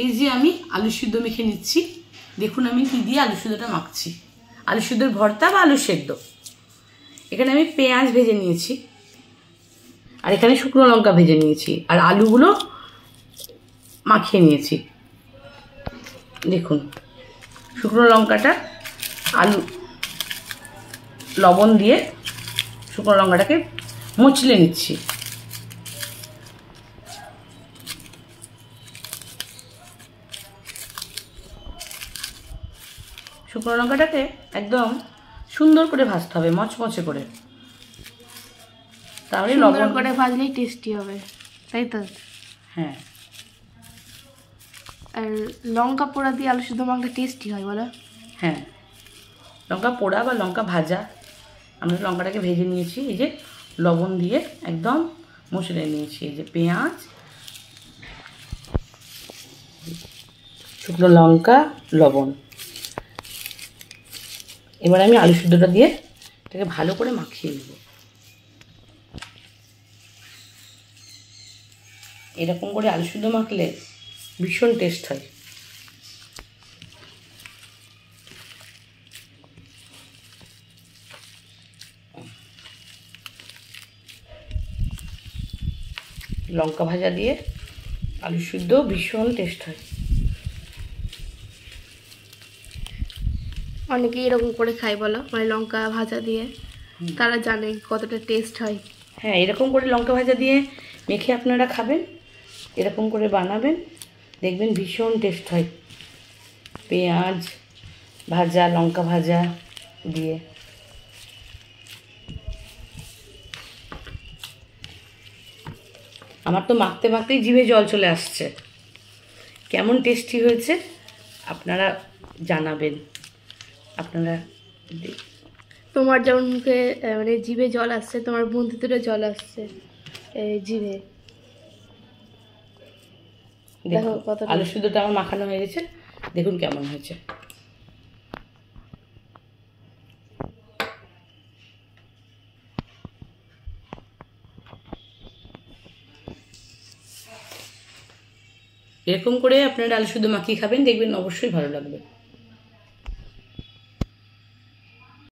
এই যে আমি আলু সিদ্ধ মেখে নিচ্ছি। দেখুন আমি কি দিয়ে আলু সিদ্ধটা মাখছি। আলু সিদ্ধর ভর্তা বা আলু সেদ্ধ। এখানে আমি পেঁয়াজ ভেজে নিয়েছি, আর এখানে শুকনো লঙ্কা ভেজে নিয়েছি, আর আলুগুলো মাখিয়ে নিয়েছি। দেখুন শুকনো লঙ্কাটা আলু লবণ দিয়ে শুকনো লঙ্কাটাকে মুচলে নিচ্ছি। শুকনো লঙ্কাটাকে একদম সুন্দর করে ভাজতে হবে, মচমচে করে, তাহলে লবণ করে ভাজলেই টেস্টি হবে, তাই তো? হ্যাঁ। আর লঙ্কা পোড়া দিয়ে আলু সিদ্ধ মাখলে টেস্টি হয় বলো? হ্যাঁ, লঙ্কা পোড়া বা লঙ্কা ভাজা। আমরা লঙ্কাটাকে ভেজে নিয়েছি, এই যে লবণ দিয়ে একদম মশলে নিয়েছি। এই যে পেঁয়াজ, শুকনো লঙ্কা, লবণ। এবার আমি আলু সিদ্ধটা দিয়ে এটাকে ভালো করে মাখিয়ে নেব। এরকম করে আলু সিদ্ধ মাখলে ভীষণ টেস্ট হয়। লঙ্কা ভাজা দিয়ে আলু সিদ্ধ ভীষণ টেস্ট হয়। অনেকে এরকম করে খায় বলো, মানে লঙ্কা ভাজা দিয়ে, তারা জানে কতটা টেস্ট হয়। হ্যাঁ, এরকম করে লঙ্কা ভাজা দিয়ে মেখে আপনারা খাবেন, এরকম করে বানাবেন, দেখবেন ভীষণ টেস্ট হয়। পেঁয়াজ ভাজা, লঙ্কা ভাজা দিয়ে। আমার তো মাখতে মাখতেই জিভে জল চলে আসছে। কেমন টেস্টি হয়েছে আপনারা জানাবেন। আপনারা তোমার যেমন মুখে মানে জিভে জল আসছে, তোমার বন্ধুদেরও জল আসছে জিভে। দেখো আলু সিদ্ধটা আমার মাখানো হয়ে গেছে, দেখুন কেমন হয়েছে। এরকম করে আপনারা আলু সিদ্ধ মাখিয়ে খাবেন, দেখবেন অবশ্যই ভালো লাগবে।